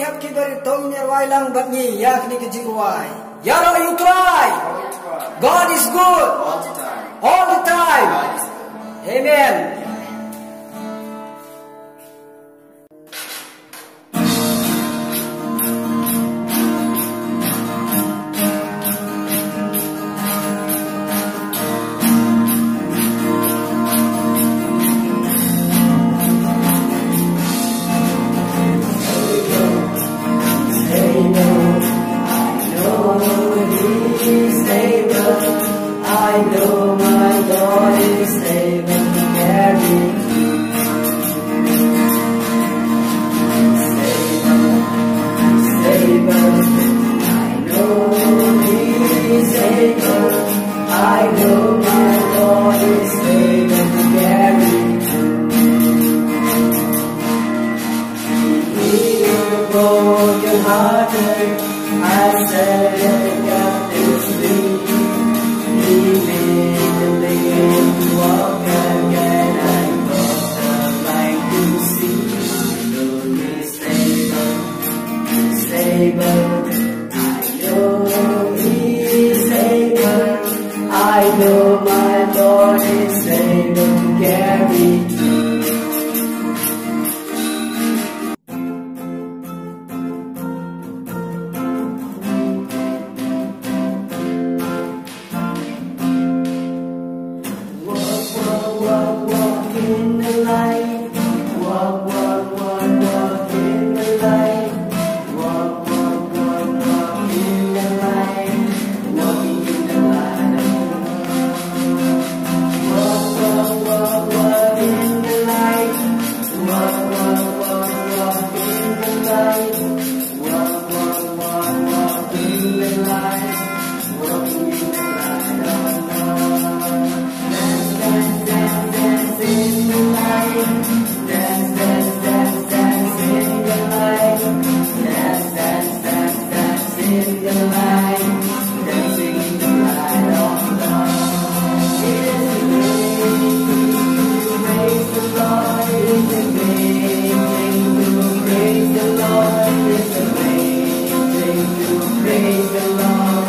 hap ki dari tong ner wai lang bat ni yak ni ke jiwai. Yaro you cry. God is good. All the time. Amen. I know my God is able to carry me. Stable. I know He is able. I know my God is able to carry me. He will broken hearted. I said the captives free. He made the lame walk again. I brought the blind to see. Lord is stable. I know He is able. I know my Lord is able to carry me. Walk in the light. Walk in the light. Walk in the light. Walking in the light of love. Walk in the light. Walk in the light. Walk in the light. Walking in the light of love. Dance in the light. Dance in the light. Dance in the light. Dancing in the light of love. It's a praise the Lord. It's a great thing to praise the Lord. It's a great thing to praise the Lord.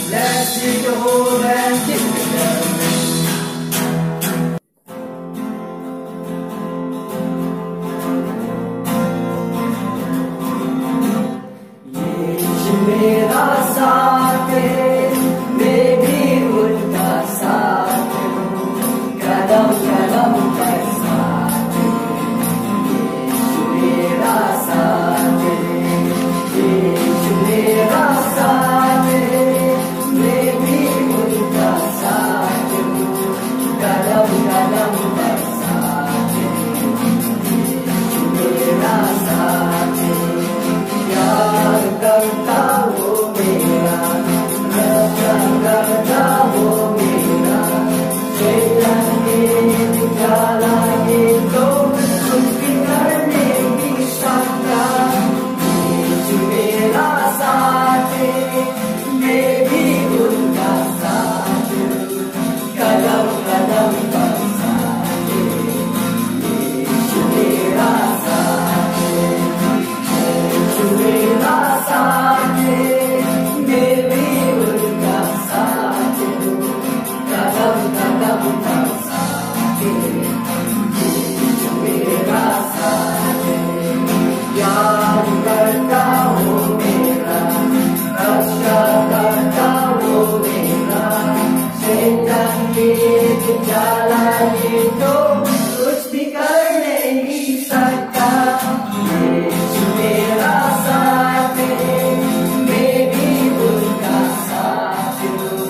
Let's take a hold and kick the devil in. मेरा साथ मैं भी उनका साथ कदम कदम पर साथ मेरा साथ मेरा साथ मैं भी उनका jalan itu कुछ भी कर नहीं सकता यीशु मेरा साथ है मैं भी उनका साथ हूँ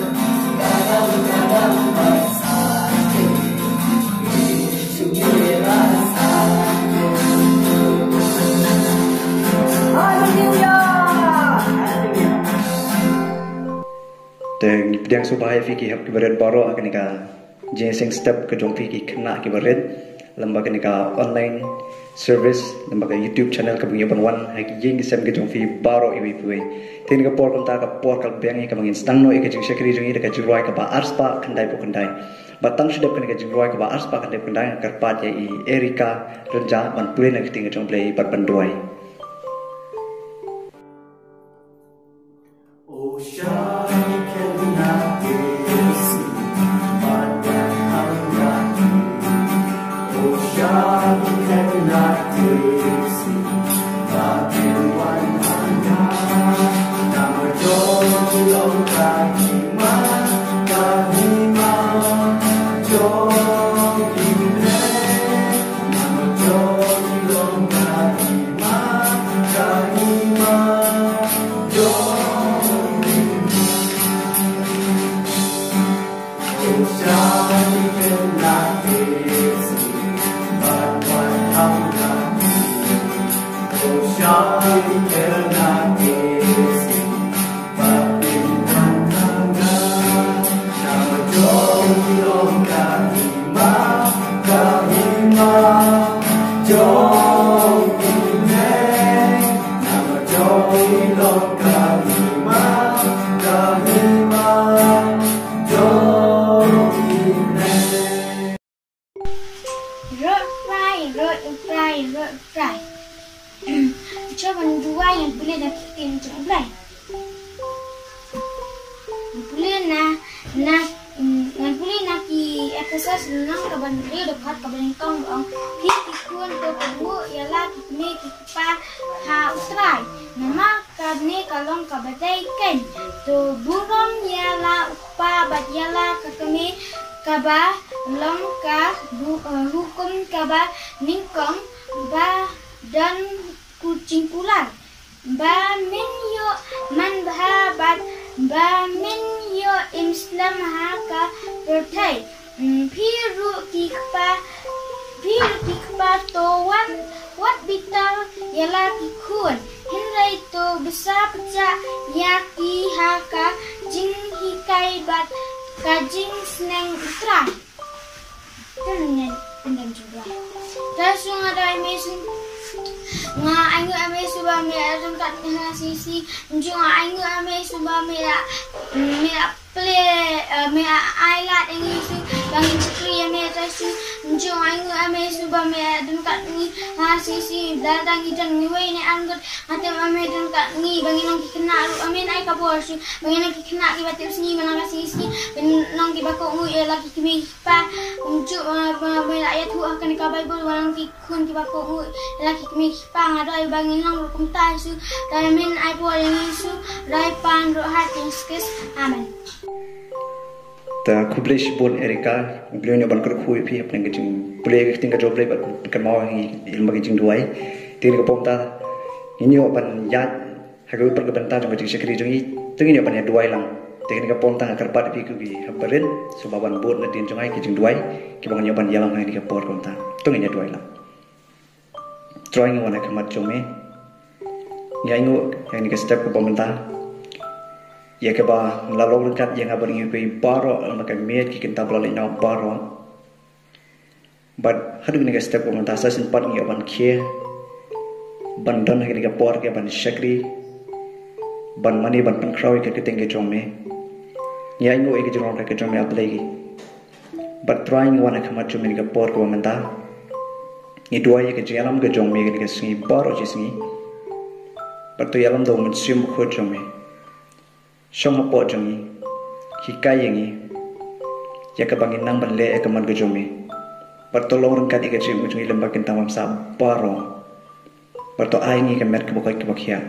कदम कदम पर साथ है यीशु मेरा साथ है hallelujah dan yang subahai fikih hab kibaret baro akan ika jeseng step ke jong fikih kena kibaret lembaga nika online service lembaga YouTube channel kabung yapan wan haki jeng sem ke jong fi baro iwi puai tin ka por konta ka por kal beng ka mangin stang no ika jeng sekri jong ida ka juroi ka ba arspa kandai po kandai batang sedap ka nika juroi ka ba arspa kandai po kandai karpat ya i Erika renja ban pulih nak ting jong play bat banduai cho bằng dua yang boleh nak tin jumlah. Boleh na boleh nak ki exercise nang kaban dia dekat kaban kong ang hikikun to kabu ialah kini kita ha utrai. Nama kabne kalong kabadai kan to burung ialah upa bat ialah kakame kaba long ka hukum kaba ningkong ba dan kucing ular ba min yo man bahabat ba min yo Islam haka pertai piru kikpa to wat bital yala kikun hinrai to besar pecah yaki haka jing hikai bat kajing seneng utra dengan juga rasung ada mesin nga angu ame suba me rangkat ha sisi njung angu ame suba me play me ailat engisu bang cikri me tasu njung angu ame suba me rangkat ni ha sisi dadang idan ni we ne anggot ate ame rangkat ni bang nang kena ru ame nai ka borsu bang nang kena ki batil sini mana sisi nang ki bako mu ya lagi kimi pa unjuk me ayat tu akan ka bible warang ki kun ki bako mu lagi kimi pa ngadai bangin lang rukum tasu damin ai po yang isu rai pan ro hat skis amen ta kublish bon Erika beliau ni ban kerkhui pi apne ngajing boleh tinggal job lay kan mau ilmu ngajing duai tin ka pomta ini ban yat hagu per benta jong ngajing sekri jong i tengin ban ya duai lang tin ka pomta karpat pi ku bi habarin subaban bon na din jong ai ngajing duai ki bang ban yalang ni ka por pomta tengin ya duai lang drawing wana kamat jome nyangu yang ni step ke pemerintah ya ke ba lalu dekat yang abang ini pe baro maka miat ki kita boleh nak baro but hadu ni step pemerintah saya sempat ni abang kia bandan ni ke por ke ban syakri ban mani ban penkrawi ke tinggi jome nyangu ke jom ke jome aplegi but drawing wana kamat jome ni ke por ke pemerintah ni dua ye ke jalam ke jong me ke singi baro je singi patu yalam do mun sim kho jong me shong po jong ni hikai yengi ya ke bangin nang ban le ke man ke jong me patu long rang kat ke jim jong lembak kin tamam sa baro patu ai ni ke mer ke bokai ke bakia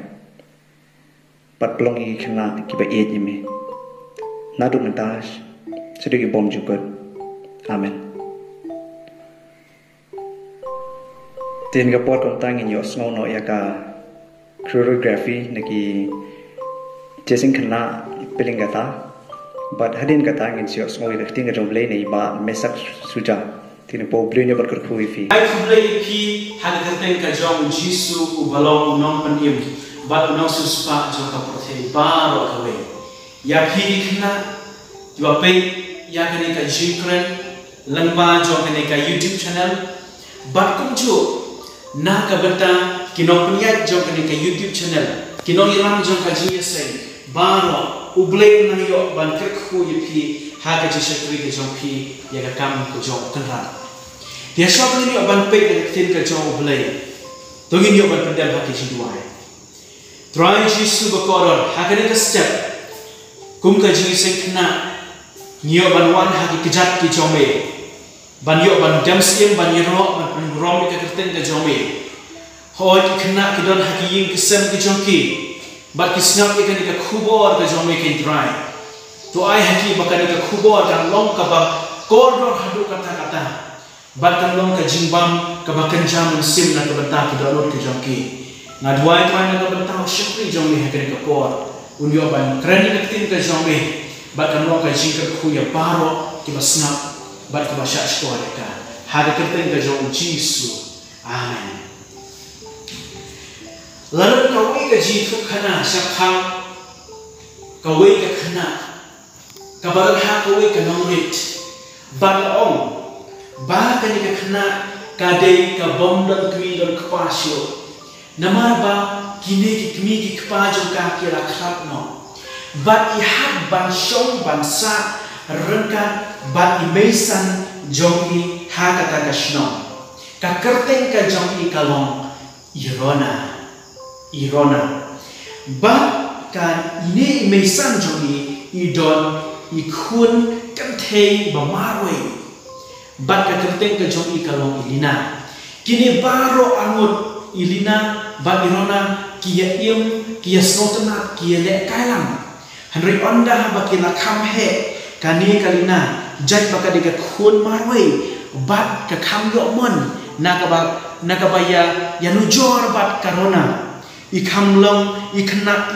pat plong i khna ki ba e ni me nadu ntas sedikit bom juga. Amen. Tin ka pot kon tang in yo snow no ya ka choreography naki jesing khana peling kata but hadin kata ngin yo snow ya tin ka jom le nei ba mesak suja tin po blue ne bat kur khui fi ai kublai pi hada ten ka jom jisu u balong non pan im ba no su spa jo ka prothe ba ro ka we ya pi khana jo pe ya kane ka jikren langba jo kane ka YouTube channel bat kum chu na ka bata kinong punya jom kane ka YouTube channel kinong ilang jom ka GSA baro ublay na yo ban ka khu yipi ha ka jisha kri ka jom pi ya ka kam ko jom kanra dia shop ni yo ban pe ka tin ka jom ublay to gin yo ban pendam ha ki jidwai try jisu ba koron ha ka ka step kum ka GSA khna niyo ban wan ha ki kejat ki jom ban yo ban damsim ban yero ban rom ka kerten ka jome hoi khna ki don haki ying kisem ki jonki bat ki snap ka ni ka khubor ka jome ke dry to ai haki bakani ka khubor kan long ka ba koror hadu kata kata bat kan long ka jingbam ka bakan jam sim na ka bata ki don ki jonki na dwai na ka bata shukri jome ha ka kor unyo ban krani ka tin ka jome bat kan long ka jing ka khu ya paro ki ba snap bat ka basha shkole ka hada kerten ka jom jisu amen lalu kawai ka jitu khana shakhang kawai ka khana kabar ha kawai ka nomrit bat ong ba ka ni ka khana ka dei ka bom dan kwi dan kpasyo namar ba kini ki kmi ki kpajo ka kira khat no bat I hat ban shong ban sa rengka bat imesan jongi ha kata kashno ka kerten ka jongi kalong irona bat kan ini imesan jongi idon ikun kantei bamarwe bat ka kerten ka jongi kalong ilina kini baro angut ilina bat irona kia kia snotena kia le kailang Henry onda bakila kamhe kani kalina jat baka diga khun marway bat ka kham yo mon nakaba ya nujor bat karona ikham long ikhna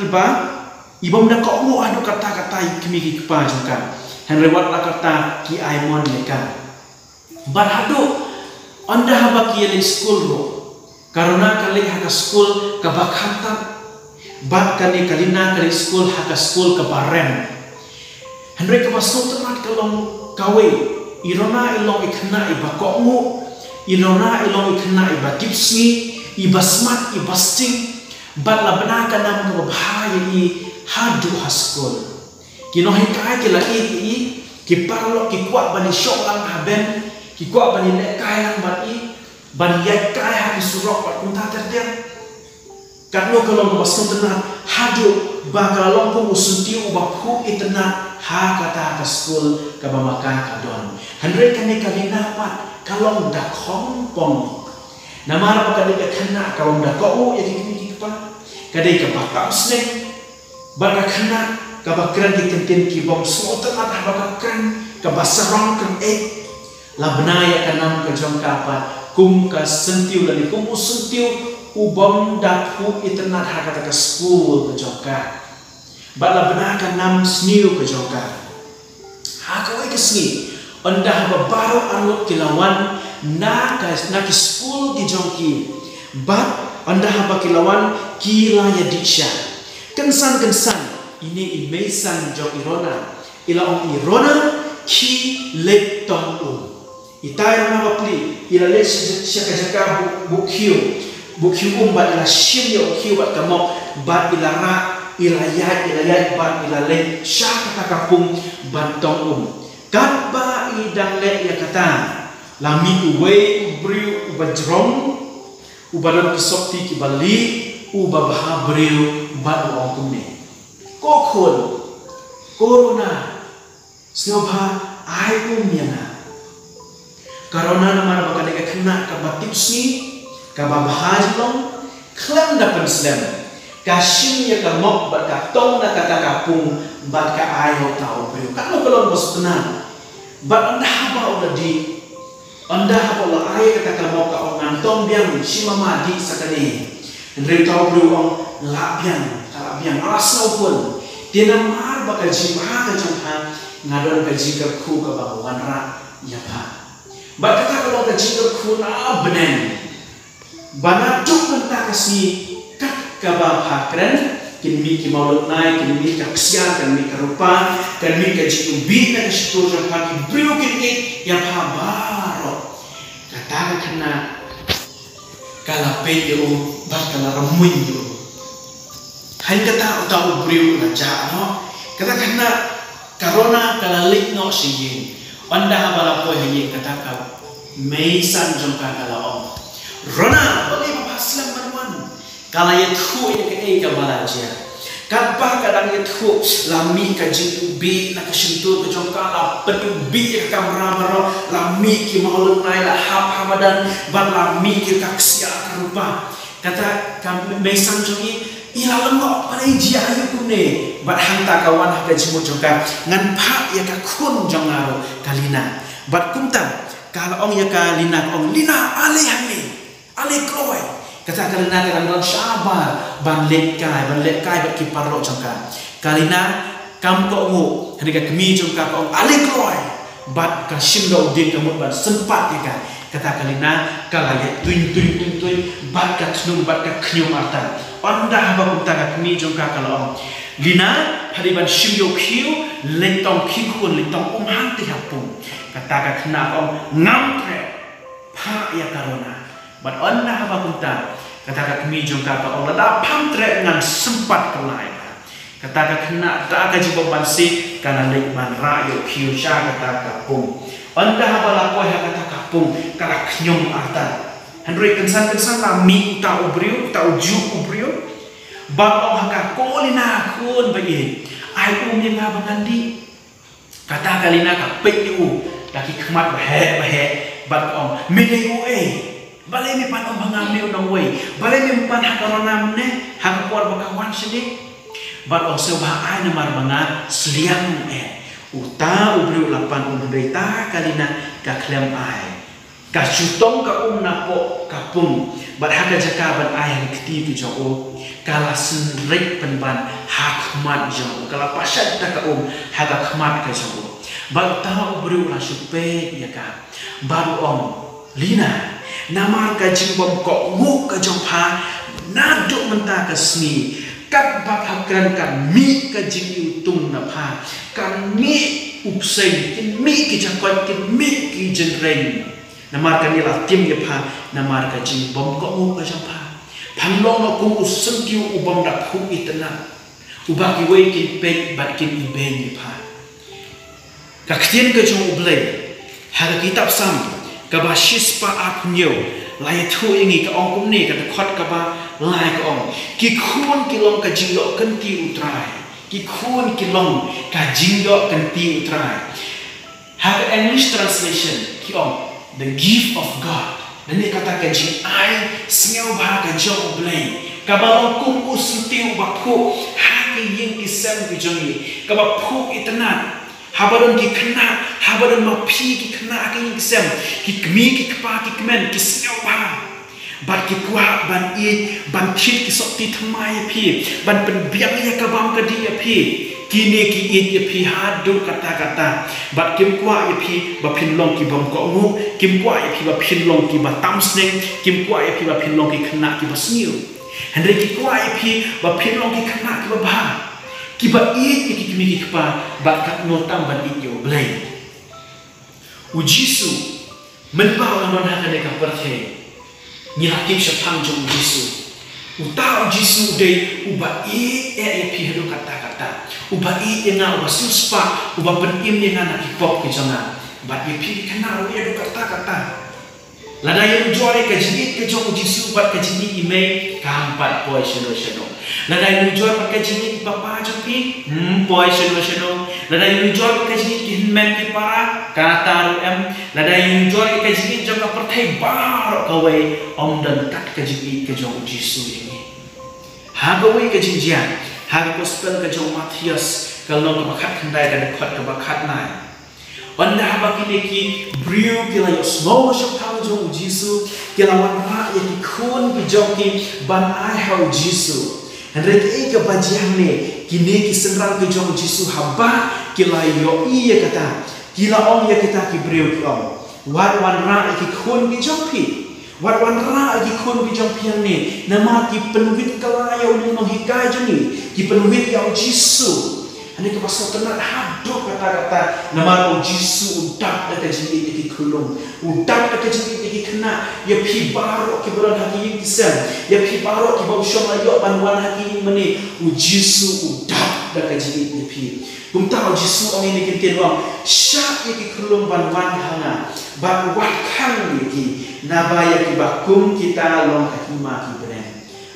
ibom da ko mo adu kata ikmi ki pa jungka Henry wat la kata ki aimon leka bat hadu onda habaki le school ro karona kali haka school ka bakhata bat kani kalina kali school haka school ka barem Henry ka masuk temat kalong kawe irona ilong ikhna iba kokmu irona ilong ikhna iba tipsi iba smart iba sting bat la bena ka nam ka bahaya I hadu haskol kino hikai ki la I ki parlo ki kuat bani syok lang haben ki kuat bani le kai lang bat I bani yak kai ha surok bat kunta terder Karena kalau masuk tenat hadu bakal lompong usuntiu bakhu itenat ha kata ke school ke bamakan kadon. Henry kani kalina pat kalau dak kompong. Nama apa kali ke kena kalau dak kau ya kini kita kadai ke bakam snake bakal kena ke bakran di kentin ki bom semua tenat ha bakran ke basarong kan labna ya kanam ke jong kapat kum ka sentiu dan kum usuntiu ubom dakhu itnat hakata ka school ke joka bala benaka nam sniu ke joka hakawai ke sni ondah babaro anut kilawan na ki school ki jonki bat ondah ba kilawan kila ya diksha kensan ini imesan jok irona ila on irona ki lek tong itai na bapli ila lek shaka bukhiu bat ila shim yo khiu bat kamok bat ila ra ila ya bat ila le shaka kapung bantong kat ba idang le ya kata lami uwe briu ubajrong ubadan kisokti ki bali ubabha briu bat ong kumne kokon corona snobha ai umyana karena nama bakal kena kabatipsi kababahaj long klam dapat slam kasim ya kamok bat katong na kata kapung bat ka ayo tau brio kalau bos tenang But anda haba ola di, anda haba ola ayah kata kalau ka ong antong biang si mama di sakani. Henry tahu bro ong labiang alasau pun. Dia namar bakal jiwa ke jangka ngadon ke jika ku ke bawaan rak ya pa. But kata kalau ke jika ku na benen, bana tuk mentah kasih kat ke bawah keren. Kini mi mau naik, kini mi kaksian, kini mi kerupa, kini mi kaji ubi dan situ jangka kibriu kini yang habaro. Kata kena kalau peyo bakal ramuin yo. Hai kata utau ubriu raja no. Kata kena corona kalau lik no siyin. Anda habala poy hayi kata kau meisan jangka kalau om. Rona boleh paslam manuan. Kalau ia tu ia ke balaja. Kapag kadang ia tu lami kaji ubi nak kesentuh ke jangka la penubi ke kamera baro lami ki maulun nai la hamadan ban lami ki kaksia rupa. Kata kami mesan jongi ila lengok pada jia ayu kune bat hanta kawan kaji mo jangka ngan pa ia ka kun jangaro kalina. Bat kumtam kalau ong ia ka lina ong lina ale kloi. Kata kalina kadang sabar ban lek kai bat kiparo jangka. Kalina kam ko ngu hendak kemi jangka ko ale kloi bat ka simdo din kamu ban sempat ya. Kata kalina kalaya tuin bat ka knum bat ka knyum artan. Anda haba kumta ka kemi jangka kalau lina hadiban simdo kiu lentong kikun lentong hanti hapung. Kata ka kena om ngamtre pa ya karona. But anda haba kunta kata kami jangka ka Allah dah pamtre dengan sempat kelai. Kata kena tak kaji bebansi karena lekman rayo kiusha kata kapung. Anda haba lapoi kata kapung kala knyong artan. Henry kensan lami ta ubriu ta uju ubriu. But oh haka kolina kun bagi. Ai yang ngabangandi. Kata kalina ka peu laki kemat bahe bat om mideu balai mi pan om bangami unang way balai mi pan hakarona mne hakakuar bakawan sini bat om sebah ai namar banga seliang uta ubri ulapan umberita kalina ka klem ai ka cutong ka napo kapung bat haka jaka ban ai yang keti tu jo kala senrek penban hakmat jo kala pasat ta ka haka khmat ka jo bat tahu ubri ulah supe ya ka baru om lina namar ka jimbom ko ngu ka jompa naduk mentah ka sni kat bakakran ka mi ka jing utung na pa kan mi upsei kin mi ki jakot kin mi ki jenreng namar ka nila tim ya pa namar ka jimbom ko ngu ka jompa panlong no kung useng ki ubam da pu itna ubaki wei kin pek bat kin iben ya pa ka ktien ka jong ublei hara kitab sam kabashis pa apnyo lai thu ingi ka ong kumni ka khot ka ba lai ka ong ki khun ki long ka jinglo kanti utrai ki khun ki long ka jinglo kanti utrai have English translation ki ong the gift of God dan ni kata ka jing ai singau ba ka jong blai ka ba ong kum usutiu ba khu ha ki yin ki sem ki jongi ka ba phu itna habaron ki kena habaron mapi ki kena ki sem ki kmi ki kpa ki kmen ki snau ba bat ki kwa ban I ban khit ki sokti thamai phi ban pen biang ya ka bam ka di phi kini ki it ya phi hadu kata bat kim kwa ya phi ba phin long ki bam ko ngu kim kwa ya phi ba phin long ki ba tam sneng kim kwa ya phi ba phin long ki kena ki ba sniu andre ki kwa ya phi ba phin long ki kena ki ba ba kiba it ki kimi ki pa ba kat notam ban iyo blai ujisu menba orang mana kada ka perthe ni hakim syapang jong ujisu uta ujisu dei uba I pi hadu kata uba I nga wasuspa uba penim nga nak hip-hop ki janga ba ye pi kana ro ye kata lada yang jual ke jini ke jong ujisu bat ke jini ime kampat poi sheno lada yang jual ke jini bapa jopi poi sheno lada yang jual ke jini kinmen ki para kata em lada yang jual ke jini jong ka perthai bar kawe om dan kat ke jini ke jong ujisu ini hagawe ke jinjian haga gospel ke jong Matius kalau ka bakat khandai ka khot ka bakat nai Anda bagi neki brio kila yo small shop kau jong Jisu kila wan ra ya ki kun ki jong ki ban ai hau Jisu. Henry ke bajian ne kini ki senrang ki jong Jisu haba kila yo iya kata kila om ya kita ki brio ki om. Wat wan ra ki kun ki jong pi. Wat wan ra ki kun ki jong pi ne nama ki penuhit kala yo ni no hikai jeni ki penuhit yo Jisu. Ini kepasal tenar hadap kata-kata nama Jisu udak dekat jadi iki kulung udak dekat jadi iki kena ya pi baru ki beran haki kisah ya pi baru ki bau syom ayo banwan haki meni Jisu udak dekat jadi pi kum tahu Jisu ang ini kintin wang syak iki kulung banwan hanga ba wakang iki nabaya ki bakum kita long hakima ki benen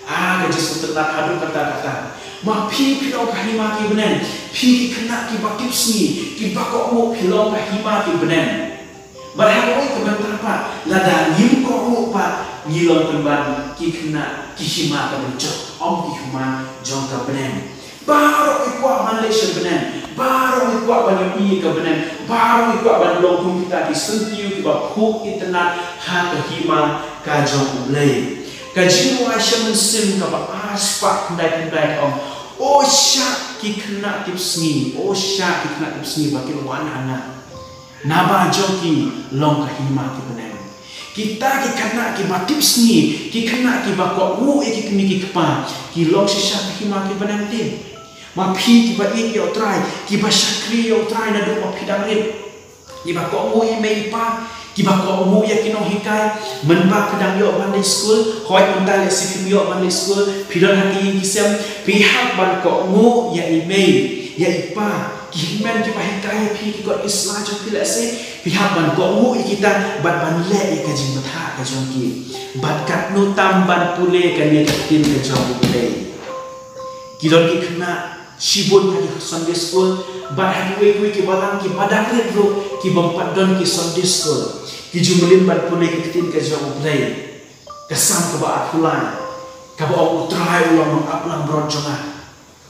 ke Jisu tenar hadap kata-kata ma pi pilong kahima ki benen pi kena ki bakip sni ki bakok mo pilong kahima ki benen barang oi kebentar pa lada ngim ko mo pa ngilong temban ki kena ki hima ka bencok om ki hima jong ka benen baru ikwa Malaysia benen baru ikwa ban i ka benen baru ikwa ban long kum kita ki sentiu ki bakuk itna ha ka hima ka jong lei kajian Aisyah mensim kapa aspak kendai-kendai om. Oh syak ki kena tips ni, oh syak ki kena tips ni bagi wan anak. Naba joki long kahima ki benar. Kita ki kena ki tips ni, ki kena ki bakok mu ki kini ki kepa, ki long syak kahima ki benar tim. Ma pi ki ba yo try, ki ba syakri yo try na do ma pidang rit. Ki bakok mu mei pa kiba ko mu ya kino hikai menba pedang yo bandai school hoi mental sikim yo bandai school pidon haki kisem pihak ban ko mu ya email ya ipa kimen ki hikai pi ko isla jo pila se pihak ban ko mu kita bat ban le ya kajin batha ka jongki bat kat no tamban pule kan ya tin ka jong pule kidon ki kena Sibun hadi Sunday school, bat hadi we ki balang ki padang redro ki bampat don ki Sunday school, ki jumulin bat pulai ki tin ka jong play, kesam ke ba apulai, ka ba utrai ulang mengaplang bronjonga,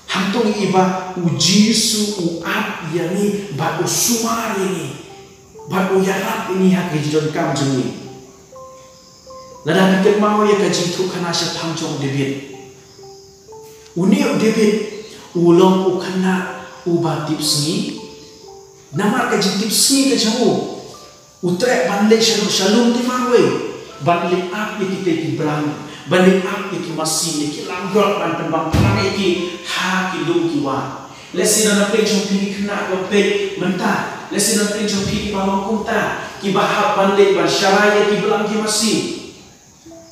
hantung iba Jisu uap yani bat usumari ni, bat uyarap ini hak jidon kam jengi, lada pikir mau ya kaji tu kana syatang jong David, uni David ulong ukana uba tips ni nama kaji tips ni ke jauh utrek bandai shalom ti marwe bandai ap ye kita ki belang bandai ap ye ki masih ye ki langgol ban tembang perang ye ha ki lu ki wa lesi na pe jong pi kena ko pe menta lesi na pe jong pi balong kunta ki bahap bandai ban syaraya ki belang ki masih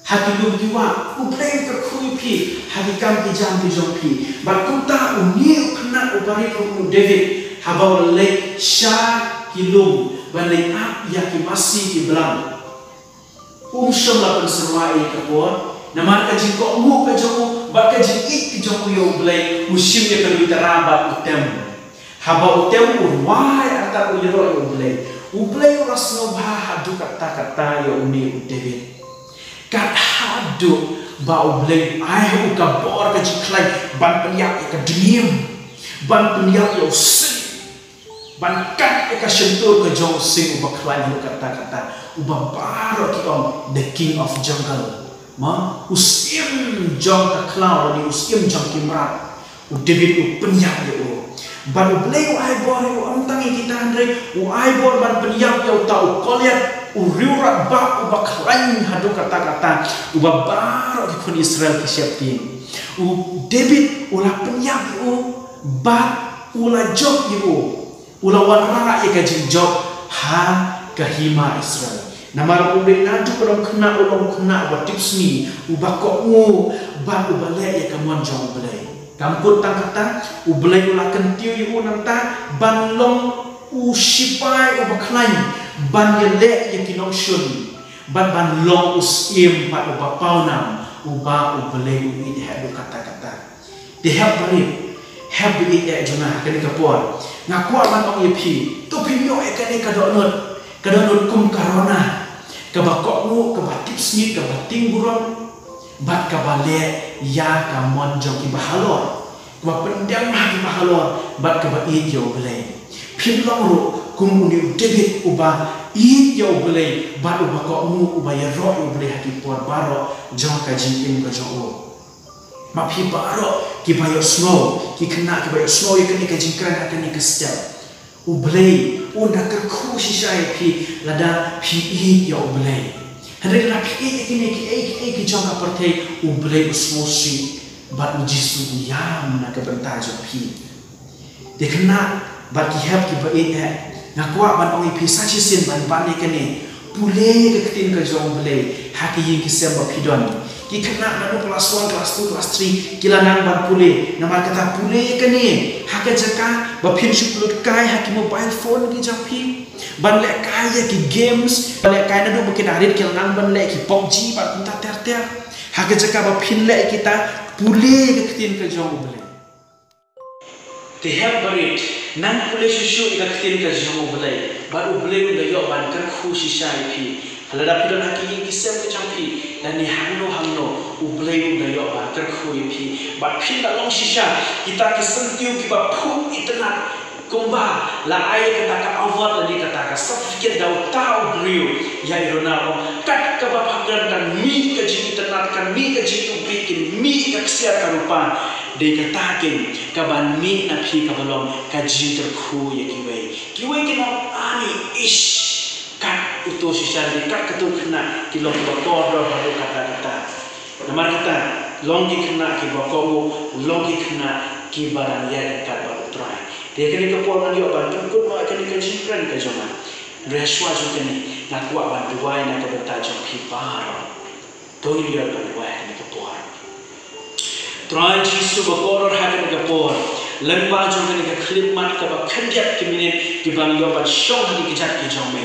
hati lu ki wa uplay ke kui pi hadi kam ki jam ki jong pi bat kunta uni kena ubari ko David habau le sha kilum balai ap ya ki masih ki belang syom la penserwai ke por nama ka jing ko mu ka jong bat ka jing ik ki jong yo blai musim ya ka teraba utem habau utem urwai ata uyero yo blai rasno bah hadu kata-kata yo uni David kat hadu bau bleng ai ka bor ka jiklai ban penyak ka diem ban penyak yo sing ban kat ka sentur ka jong sing baklai yo kata-kata uba baro ki om the king of jungle ma usim jong ka cloud ni usim jong kimrat u David u penyak yo ban bleng ai bor yo antangi kita andre u ai bor ban penyak yo tau koliat uriurat bak ubak lain hadu kata-kata ubah baru di pun Israel kesiapin David ulah penyak bak ulah job ulah warna ikajin job ha kahima Israel nama udah nadu kadang kena ulang kena buat tips ni ubah kok bak ubah le ya kamuan jong belai kamput tangkatan ubelai ulah kentiu yu nanta banlong usipai ubah lain ban yele yakinong shun ban long usim pa uba paunam uba ubele ui dehabu kata-kata dehab bari hab bi ya jona kani kapor ngaku ban ong yepi to pimyo ekani kadonot kum karona kabakokmu kabatips ni kabating burong bat kabale ya kamon joki bahalor kabapendang haki bahalor bat kabai jo bele pimlong ru kum uni David uba I ya ubelai ba uba ko mu uba ya ro ubelai haki por baro jong ka jing im ka jong o ma phi baro ki ba yo snow ki kena ki ba yo snow ya kani ka jing kran akan ni ka step ubelai unda ka khu shi shai phi lada phi I ya ubelai hande la phi ki jong ka partei ubelai usmo si ba Jisu yam na ka bentai jo phi de kena ba ki help ki ba nakwa ban oi pisa chi sin ban ni kani pule ke tin ka jong bele haki yin ki semba pidon ki kana na class 1 class 2 class 3 kila nang ban pule nama kata pule kani haka jaka ba phin shuplut kai haki mobile phone ki japi ban le kai ya ki games ban le kai na do bukin harit kil nang ban le ki PUBG ban kunta ter haka jaka ba phin le kita pule ke tin ka jong bele te help barit nan pule shushu ika tin ka jong bele ba u bele unda yo ban kan khu shi shai pi halada pidon haki yin ki sem ka jampi dan ni hamno u bele unda yo ban kan khu pi ba phin da long shi sha kita ki sentiu ki ba phu itna kumba la ai kata ka awat la ni kata ka certificate da tau brio ya irona kat ka ba phagran kan mi ka ji itna kan mi ka ji u bikin mi ka sia ka rupa de kata ken kaban mi na phi ka balom ka ji ter khu ye ki we ki no ani ish kat uto si shari kat ka tu khna ki long ba ko ro ha kata namar kata long ki khna ki ba ko long ki khna ki baran ya ka ba try de kani ka por na yo ba tu ko ma kani ka ji pran ka joma reshwa jo kani na kwa ba duai na ka ta jo phi ba to ni yo ba duai ni ka por try Jisu ba ko ro ha ka por lengba jo kani ka clip mat ka ba khanjat ki minute ki bang yo ba shong ha ki jat ki jome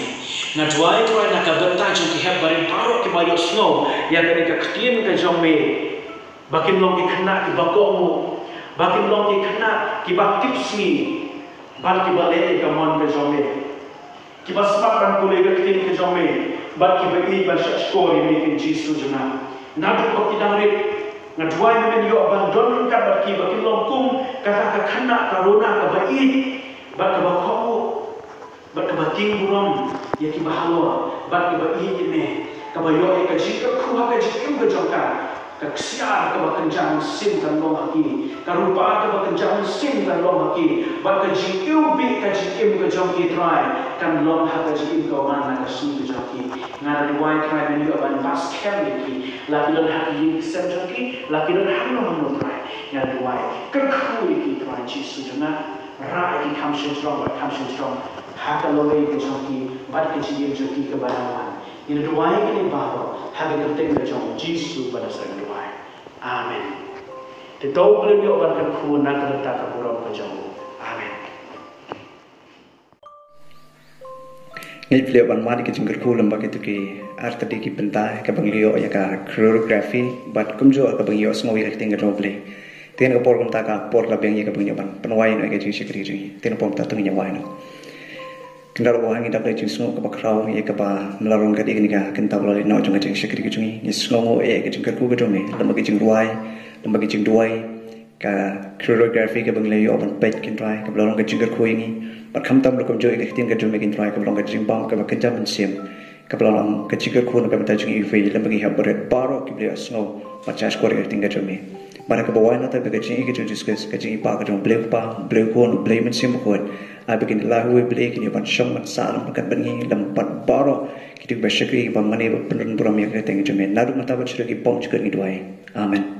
na duai try na ka ta jo ki have bari baro ki ba yo snow ya kani ka khtim ka jome bakin long ki khna ki ba ko mu bakin long ki khna ki ba tips mi ban ki ba le ka mon ka jome ki ba smak ban ko le ka khtim ka jome ban ki ba I ba story mi ki Jisu jona na du ko ki dang na duai men yo abandon ka ba ki long kum kata ka khana ka rona ka ba I ba ka ba ko ba ka ba ting buram ya ki ba halwa ba ki ba I ne ka ba yo ka ji ka khu ha ka ji ka jong ka sia ka ba kan jang sim kan long ha ki ka rupa ka ba kan jang sim kan long ha ki ba ka ji bi ka ji ka jong ki try kan long ha ka ji ka man na ka su ka jong ki ngara duai try men yo ban bas kem ki la ki don ha ki sem jong ki la ki don hamno try ngara duai ka khu ki try Jisu jana ra ki kam strong ha ka lo le ka jong ki ba ka ji jong ki ka ba na ina duai ki ba ha ka teng ka jong Jisu ba na sa duai amen te to ble yo ban ka khu na ka ta ka buram ka jong amen ngai ple ban ma ki jingkar khu lamba ki tu ki art di ki penta ka bang lio ya ka choreography but kum jo ka bang yo snowy ka ting ka ble ten ka por kum ta ka por la beng ye ka bang yo ban panwai no ka jing shikri jing ten pom ta tu nya wai no kendar wa ngi da ple jing snow ka ba kraw ye ka ba melarong ka di ni ka ken ta bla no jong ka jing shikri ki jing ni snow e ka jingkar khu ka jong me lamba ki jing ruai lamba ki jing duai ka choreography ka bang le yo ban pet ken try ka melarong ka jingkar khu ni but kam tam lokom jo ik tin ka jo mekin try ka long ka jing bang ka ba kan jam sim ka long ka jingkar khu na ka ta jing ife le bagi ha bret baro ki ble snow pa cha score ka tin ka jo me bara ka bawai na ta ka jing ki jo discuss ka jing pa ka jo ble ko no ble men sim ko a begin la hu ble ki ni ban sham man sa lam ka ban ni lam pat baro ki ti ba shakri ba mane ba pun buram ya ka tin ka jo me na du mata ba chira ki pom chika ni duai amen